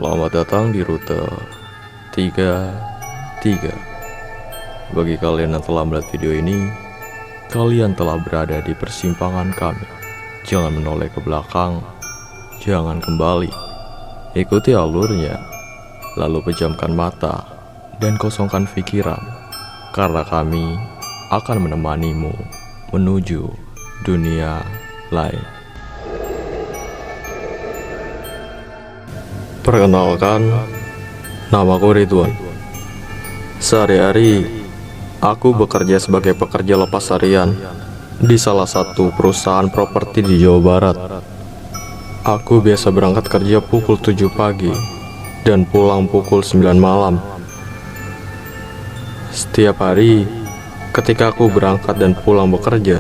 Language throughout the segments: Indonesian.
Selamat datang di rute 33. Bagi kalian yang telah melihat video ini, kalian telah berada di persimpangan kami. Jangan menoleh ke belakang, jangan kembali. Ikuti alurnya, lalu pejamkan mata dan kosongkan pikiran, karena kami akan menemanimu menuju dunia lain. Perkenalkan, namaku Ridwan. Sehari-hari, aku bekerja sebagai pekerja lepas harian di salah satu perusahaan properti di Jawa Barat. Aku biasa berangkat kerja pukul 7 pagi dan pulang pukul 9 malam. Setiap hari, ketika aku berangkat dan pulang bekerja,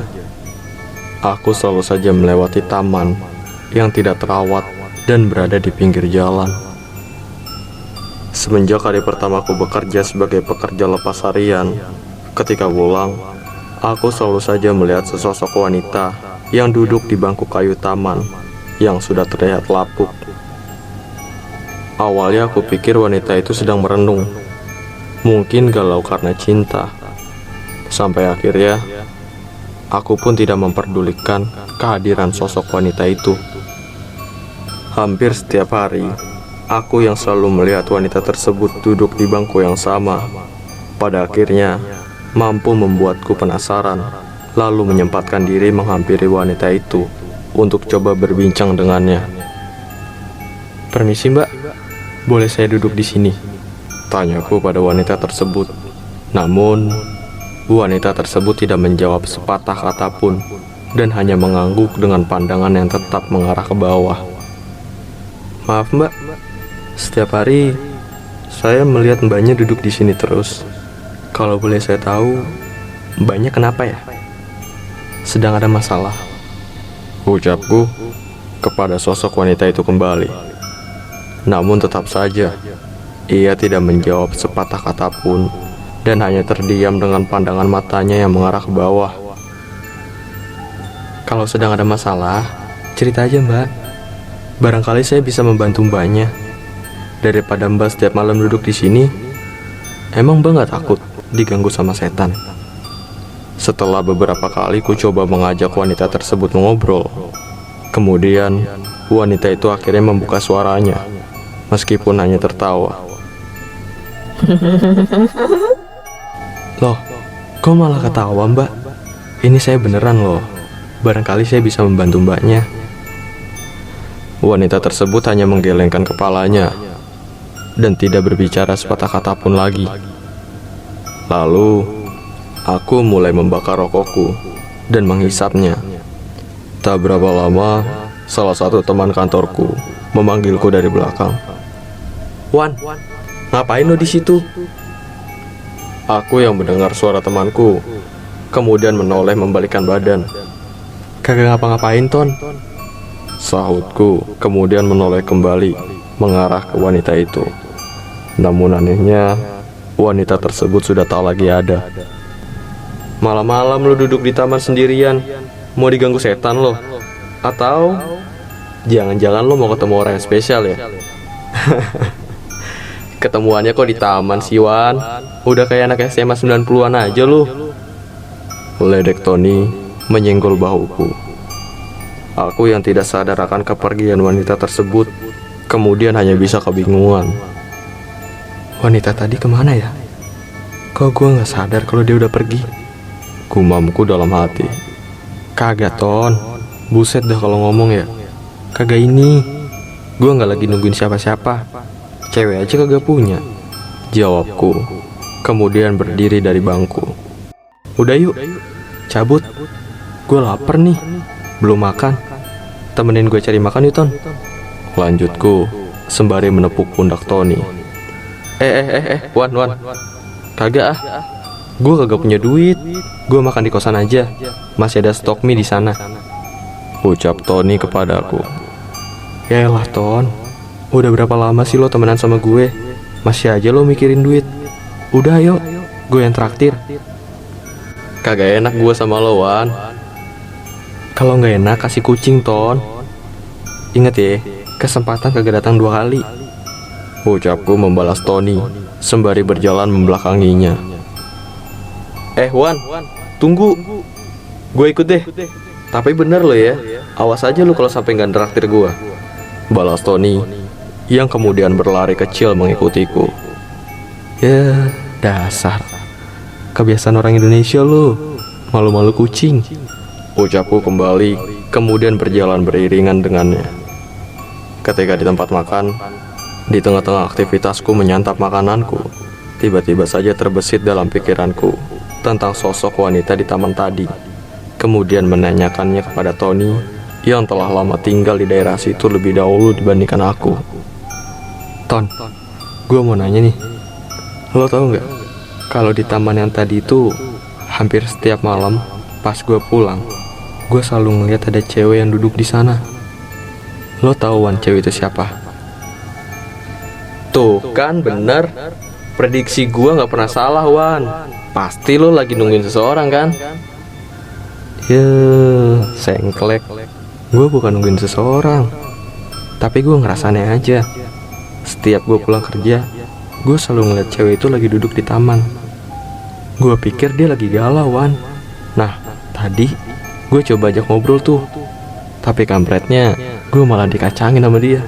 aku selalu saja melewati taman yang tidak terawat dan berada di pinggir jalan. Semenjak hari pertama aku bekerja sebagai pekerja lepas harian, ketika pulang, aku selalu saja melihat sesosok wanita yang duduk di bangku kayu taman yang sudah terlihat lapuk. Awalnya aku pikir wanita itu sedang merenung, mungkin galau karena cinta. Sampai akhirnya, aku pun tidak memperdulikan kehadiran sosok wanita itu. Hampir setiap hari, aku yang selalu melihat wanita tersebut duduk di bangku yang sama. Pada akhirnya, mampu membuatku penasaran, lalu menyempatkan diri menghampiri wanita itu untuk coba berbincang dengannya. "Permisi mbak, boleh saya duduk di sini?" tanyaku pada wanita tersebut. Namun, wanita tersebut tidak menjawab sepatah kata pun dan hanya mengangguk dengan pandangan yang tetap mengarah ke bawah. "Maaf mbak, setiap hari saya melihat mbaknya duduk di sini terus. Kalau boleh saya tahu, mbaknya kenapa ya? Sedang ada masalah?" ucapku kepada sosok wanita itu kembali. Namun tetap saja, ia tidak menjawab sepatah kata pun dan hanya terdiam dengan pandangan matanya yang mengarah ke bawah. "Kalau sedang ada masalah, cerita aja mbak. Barangkali saya bisa membantu mbaknya. Daripada mbak setiap malam duduk di sini, emang mbak gak takut diganggu sama setan?" Setelah beberapa kali ku coba mengajak wanita tersebut mengobrol, kemudian wanita itu akhirnya membuka suaranya, meskipun hanya tertawa. "Loh, kok malah ketawa mbak? Ini saya beneran loh. Barangkali saya bisa membantu mbaknya." Wanita tersebut hanya menggelengkan kepalanya dan tidak berbicara sepatah kata pun lagi. Lalu, aku mulai membakar rokokku dan menghisapnya. Tak berapa lama, salah satu teman kantorku memanggilku dari belakang. "Wan, ngapain lo di situ?" Aku yang mendengar suara temanku, kemudian menoleh membalikkan badan. "Kagak ngapa-ngapain, Ton," sahutku, kemudian menoleh kembali mengarah ke wanita itu. Namun anehnya, wanita tersebut sudah tak lagi ada. "Malam-malam lo duduk di taman sendirian, mau diganggu setan lo? Atau jangan-jangan lo mau ketemu orang yang spesial ya?" "Ketemuannya kok di taman sih Wan? Udah kayak anak SMA 90-an aja lo," ledek Tony menyenggol bahuku. Aku yang tidak sadar akan kepergian wanita tersebut, kemudian hanya bisa kebingungan. Wanita tadi kemana ya? Kok gue gak sadar kalau dia udah pergi? Gumamku dalam hati. "Kagak Ton, buset dah kalau ngomong ya. Kagak ini, gue gak lagi nungguin siapa-siapa. Cewek aja kagak punya," jawabku, kemudian berdiri dari bangku. "Udah yuk, cabut. Gue lapar nih, belum makan. Temenin gue cari makan yuk Ton," lanjutku sembari menepuk pundak Tony. Wan, kagak ah. Gue kagak punya duit. Gue makan di kosan aja. Masih ada stok mie di sana," ucap Tony kepadaku. "Yaelah Ton, udah berapa lama sih lo temenan sama gue? Masih aja lo mikirin duit. Udah ayo, gue yang traktir." "Kagak enak gue sama lo Wan." "Kalau nggak enak kasih kucing Ton. Ingat ya, kesempatan kagak datang 2 kali. Ucapku membalas Tony sembari berjalan membelakanginya. Wan, tunggu. Gue ikut deh. Tapi bener lo ya, awas aja lo kalau sampai nggak nraktir gue. Balas Tony yang kemudian berlari kecil mengikutiku. Ya, dasar. Kebiasaan orang Indonesia lo, malu-malu kucing. Ucapku kembali, kemudian berjalan beriringan dengannya. Ketika di tempat makan, di tengah-tengah aktivitasku menyantap makananku, tiba-tiba saja terbesit dalam pikiranku tentang sosok wanita di taman tadi. Kemudian menanyakannya kepada Tony yang telah lama tinggal di daerah situ lebih dahulu dibandingkan aku. Ton, gue mau nanya nih, lo tau nggak kalau di taman yang tadi itu hampir setiap malam pas gue pulang, gue selalu ngeliat ada cewek yang duduk di sana. Lo tau Wan cewek itu siapa? Tuh kan bener, prediksi gue nggak pernah salah Wan. Pasti lo lagi nungguin seseorang kan? Ya, sengklek. Gue bukan nungguin seseorang, tapi gue ngerasain aja. Setiap gue pulang kerja, gue selalu ngeliat cewek itu lagi duduk di taman. Gue pikir dia lagi galau Wan. Nah, tadi gue coba ajak ngobrol tuh, tapi kampretnya gue malah dikacangin sama dia.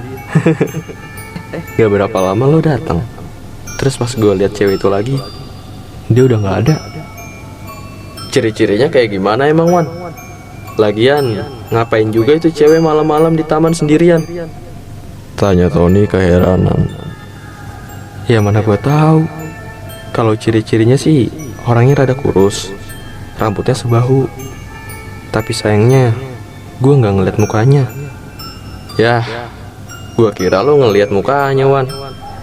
Gak berapa lama lo datang. Terus pas gue lihat cewek itu lagi, dia udah gak ada. Ciri-cirinya kayak gimana emang Wan? Lagian ngapain juga itu cewek malam-malam di taman sendirian? Tanya Tony keheranan. Ya mana gue tahu. Kalau ciri-cirinya sih orangnya rada kurus, rambutnya sebahu. Tapi sayangnya gue nggak ngeliat mukanya. Ya, gue kira lo ngeliat mukanya Wan.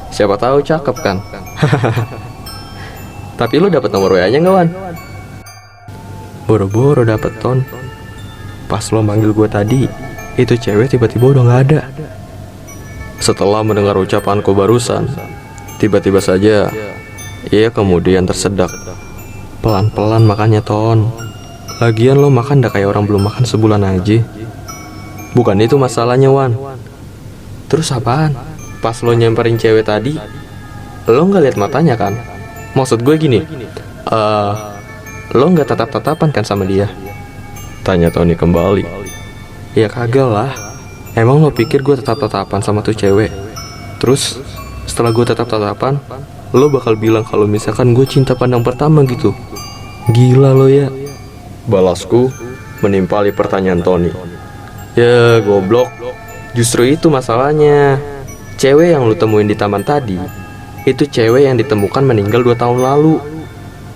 Siapa tahu cakep kan? Tapi lo dapet nomor WA-nya nggak Wan? Boro-boro dapet Ton. Pas lo manggil gue tadi, itu cewek tiba-tiba udah gak ada. Setelah mendengar ucapanku barusan, tiba-tiba saja ia kemudian tersedak. Pelan-pelan makannya Ton. Lagian lo makan dah kayak orang belum makan sebulan aja. Bukan itu masalahnya Wan. Terus apaan? Pas lo nyamperin cewek tadi, lo gak lihat matanya kan? Maksud gue gini, lo gak tatap-tatapan kan sama dia? Tanya Tony kembali. Ya kagak lah. Emang lo pikir gue tatap-tatapan sama tuh cewek? Terus setelah gue tatap-tatapan, lo bakal bilang kalau misalkan gue cinta pandang pertama gitu? Gila lo ya. Balasku menimpali pertanyaan Tony. Ya goblok, justru itu masalahnya. Cewek yang lo temuin di taman tadi, itu cewek yang ditemukan meninggal 2 tahun lalu.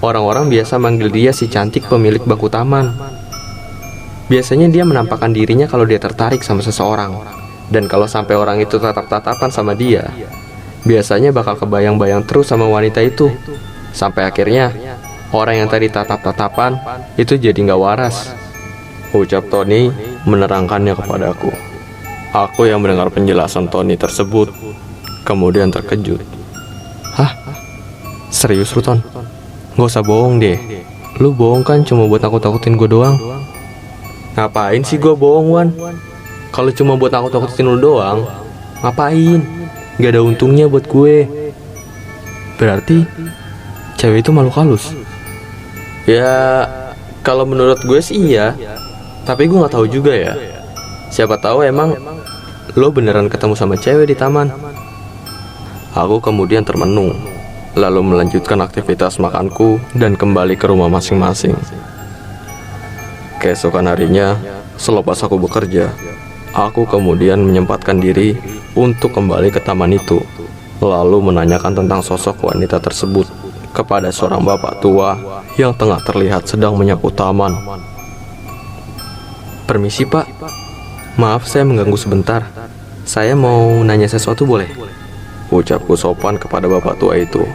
Orang-orang biasa manggil dia si cantik pemilik bangku taman. Biasanya dia menampakkan dirinya kalau dia tertarik sama seseorang. Dan kalau sampai orang itu tatap-tatapan sama dia, biasanya bakal kebayang-bayang terus sama wanita itu. Sampai akhirnya orang yang tadi tatap-tatapan itu jadi gak waras. Ucap Tony menerangkannya kepadaku. Aku yang mendengar penjelasan Tony tersebut kemudian terkejut. Hah? Serius lu Ton? Gak usah bohong deh. Lu bohong kan cuma buat nakut-nakutin gue doang. Ngapain sih gue bohong Wan? Kalau cuma buat nakut-nakutin lu doang, ngapain? Gak ada untungnya buat gue. Berarti cewek itu makhluk halus? Ya, kalau menurut gue sih iya. Tapi gue gak tahu juga ya. Siapa tahu emang lo beneran ketemu sama cewek di taman. Aku kemudian termenung, lalu melanjutkan aktivitas makanku dan kembali ke rumah masing-masing. Keesokan harinya, selepas aku bekerja, aku kemudian menyempatkan diri untuk kembali ke taman itu, lalu menanyakan tentang sosok wanita tersebut kepada seorang bapak tua yang tengah terlihat sedang menyapu taman. Permisi Pak, maaf saya mengganggu sebentar. Saya mau nanya sesuatu boleh? Ucapku sopan kepada bapak tua itu.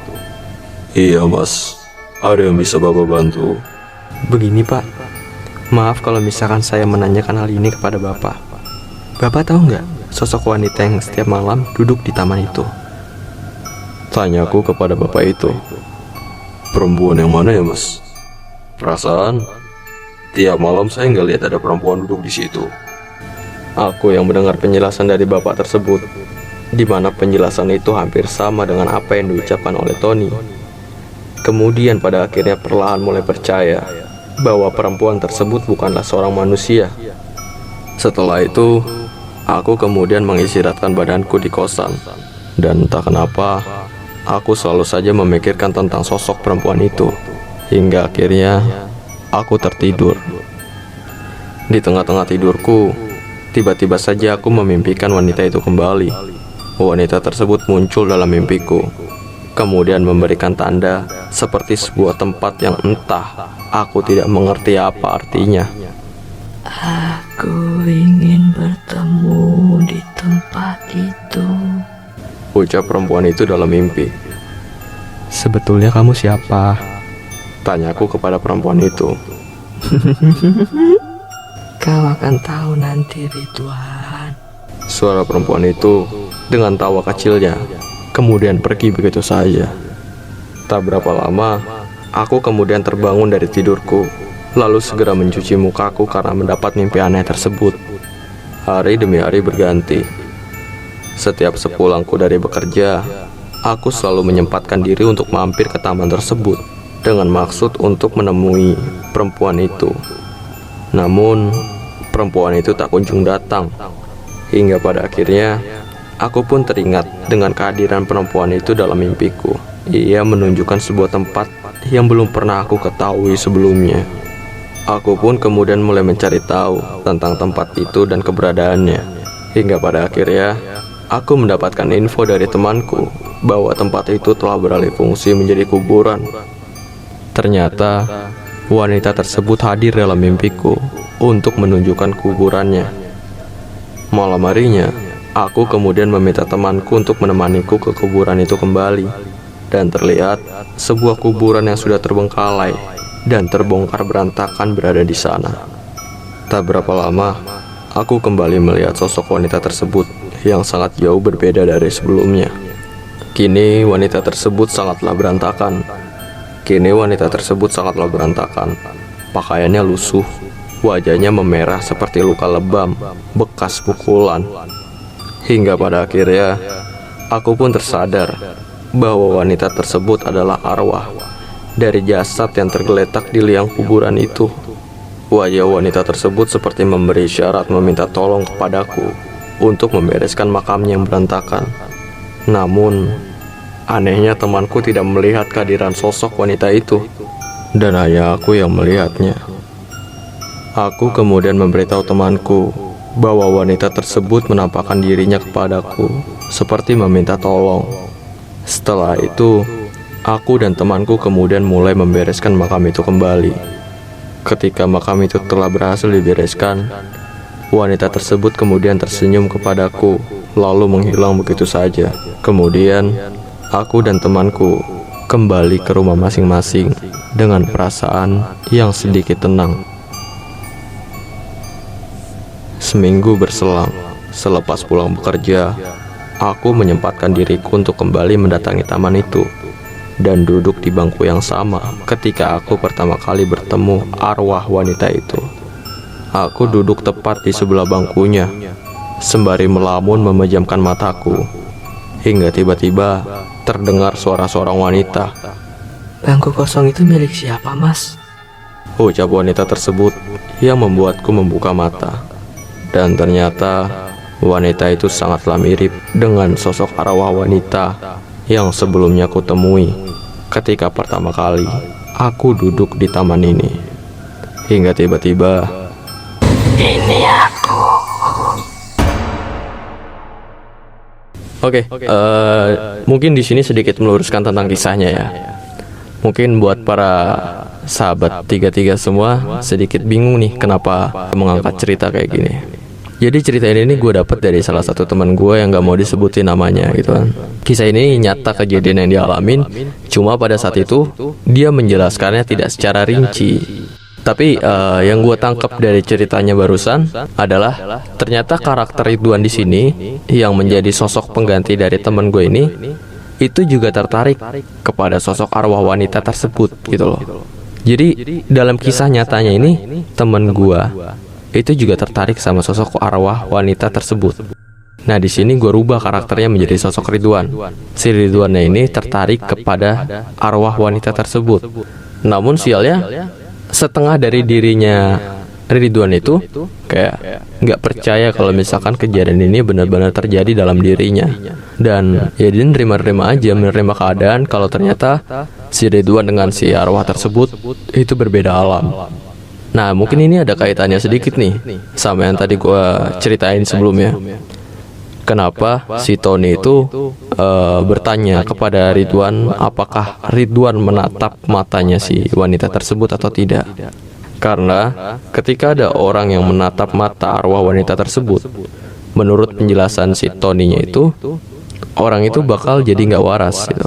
Iya Mas, ada yang bisa Bapak bantu? Begini Pak, maaf kalau misalkan saya menanyakan hal ini kepada Bapak. Bapak tahu nggak sosok wanita yang setiap malam duduk di taman itu? Tanyaku kepada bapak itu. Perempuan yang mana ya Mas? Perasaan tiap malam saya nggak lihat ada perempuan duduk di situ. Aku yang mendengar penjelasan dari bapak tersebut di mana penjelasan itu hampir sama dengan apa yang diucapkan oleh Tony. Kemudian pada akhirnya perlahan mulai percaya bahwa perempuan tersebut bukanlah seorang manusia. Setelah itu, aku kemudian mengistirahatkan badanku di kosan. Dan entah kenapa, aku selalu saja memikirkan tentang sosok perempuan itu. Hingga akhirnya, aku tertidur. Di tengah-tengah tidurku, tiba-tiba saja aku memimpikan wanita itu kembali. Wanita tersebut muncul dalam mimpiku, kemudian memberikan tanda seperti sebuah tempat yang entah aku tidak mengerti apa artinya. Aku ingin bertemu di tempat itu, Ucap perempuan itu dalam mimpi. Sebetulnya kamu siapa? Tanyaku kepada perempuan itu. Kau akan tahu nanti, Ridwan. Suara perempuan itu dengan tawa kecilnya kemudian pergi begitu saja. Tak berapa lama, aku kemudian terbangun dari tidurku, lalu segera mencuci mukaku karena mendapat mimpi aneh tersebut. Hari demi hari berganti. Setiap sepulangku dari bekerja, aku selalu menyempatkan diri untuk mampir ke taman tersebut dengan maksud untuk menemui perempuan itu. Namun, perempuan itu tak kunjung datang. Hingga pada akhirnya, aku pun teringat dengan kehadiran perempuan itu dalam mimpiku. Ia menunjukkan sebuah tempat yang belum pernah aku ketahui sebelumnya. Aku pun kemudian mulai mencari tahu tentang tempat itu dan keberadaannya. Hingga pada akhirnya, aku mendapatkan info dari temanku bahwa tempat itu telah beralih fungsi menjadi kuburan. Ternyata, wanita tersebut hadir dalam mimpiku untuk menunjukkan kuburannya. Malam harinya, aku kemudian meminta temanku untuk menemaniku ke kuburan itu kembali. Dan terlihat sebuah kuburan yang sudah terbengkalai dan terbongkar berantakan berada di sana. Tak berapa lama, aku kembali melihat sosok wanita tersebut yang sangat jauh berbeda dari sebelumnya. Kini wanita tersebut sangatlah berantakan. Pakaiannya lusuh, wajahnya memerah seperti luka lebam, bekas pukulan. Hingga pada akhirnya, aku pun tersadar bahwa wanita tersebut adalah arwah dari jasad yang tergeletak di liang kuburan itu. Wajah wanita tersebut seperti memberi syarat meminta tolong kepadaku untuk membereskan makamnya yang berantakan. Namun, anehnya temanku tidak melihat kehadiran sosok wanita itu, dan hanya aku yang melihatnya. Aku kemudian memberitahu temanku bahwa wanita tersebut menampakkan dirinya kepadaku seperti meminta tolong. Setelah itu, aku dan temanku kemudian mulai membereskan makam itu kembali. Ketika makam itu telah berhasil dibereskan, wanita tersebut kemudian tersenyum kepadaku, lalu menghilang begitu saja. Kemudian, aku dan temanku kembali ke rumah masing-masing dengan perasaan yang sedikit tenang. Seminggu berselang, selepas pulang bekerja, aku menyempatkan diriku untuk kembali mendatangi taman itu dan duduk di bangku yang sama ketika aku pertama kali bertemu arwah wanita itu. Aku duduk tepat di sebelah bangkunya, sembari melamun memejamkan mataku, hingga tiba-tiba terdengar suara seorang wanita. Bangku kosong itu milik siapa, Mas? Ucap wanita tersebut yang membuatku membuka mata. Dan ternyata wanita itu sangatlah mirip dengan sosok arwah wanita yang sebelumnya aku temui ketika pertama kali aku duduk di taman ini. Hingga tiba-tiba, Ini aku. Oke, mungkin di sini sedikit meluruskan tentang kisahnya ya. Mungkin buat para sahabat 33 semua sedikit bingung nih kenapa mengangkat cerita kayak gini. Jadi cerita ini gue dapat dari salah satu teman gue yang gak mau disebutin namanya gitu kan. Kisah ini nyata kejadian yang dialamin, cuma pada saat itu dia menjelaskannya tidak secara rinci. Tapi yang gue tangkap dari ceritanya barusan adalah ternyata karakter Ridwan di sini yang menjadi sosok pengganti dari teman gue ini itu juga tertarik kepada sosok arwah wanita tersebut gitu loh. Jadi dalam kisah nyatanya ini teman gue itu juga tertarik sama sosok arwah wanita tersebut. Nah, di sini gue rubah karakternya menjadi sosok Ridwan. Si Ridwannya ini tertarik kepada arwah wanita tersebut. Namun sialnya, setengah dari dirinya Ridwan itu kayak nggak percaya kalau misalkan kejadian ini benar-benar terjadi dalam dirinya. Dan ya dia nerima-nerima aja, menerima keadaan kalau ternyata si Ridwan dengan si arwah tersebut itu berbeda alam. Nah, mungkin ini ada kaitannya sedikit nih sama yang tadi gue ceritain sebelumnya. Kenapa si Tony itu bertanya kepada Ridwan apakah Ridwan menatap matanya si wanita tersebut atau tidak. Karena ketika ada orang yang menatap mata arwah wanita tersebut, menurut penjelasan si Tony-nya itu, orang itu bakal jadi nggak waras gitu.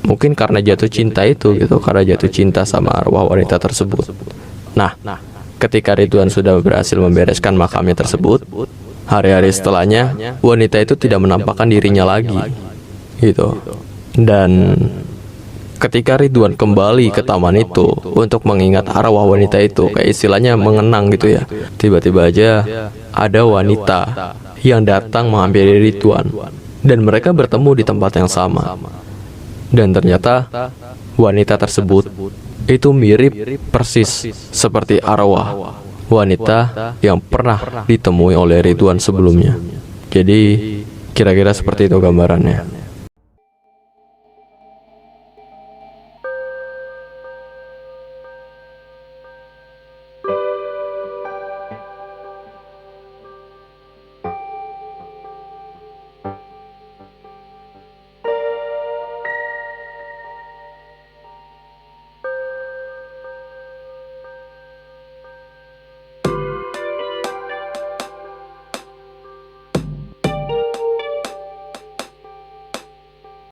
Mungkin karena jatuh cinta itu gitu, karena jatuh cinta sama arwah wanita tersebut. Nah, ketika Ridwan sudah berhasil membereskan makamnya tersebut, hari-hari setelahnya wanita itu tidak menampakkan dirinya lagi gitu. Dan ketika Ridwan kembali ke taman itu untuk mengingat arwah wanita itu, kayak istilahnya mengenang gitu ya, tiba-tiba aja ada wanita yang datang menghampiri Ridwan dan mereka bertemu di tempat yang sama. Dan ternyata wanita tersebut itu mirip persis seperti arwah wanita yang pernah ditemui oleh Ridwan sebelumnya. Jadi kira-kira seperti itu gambarannya.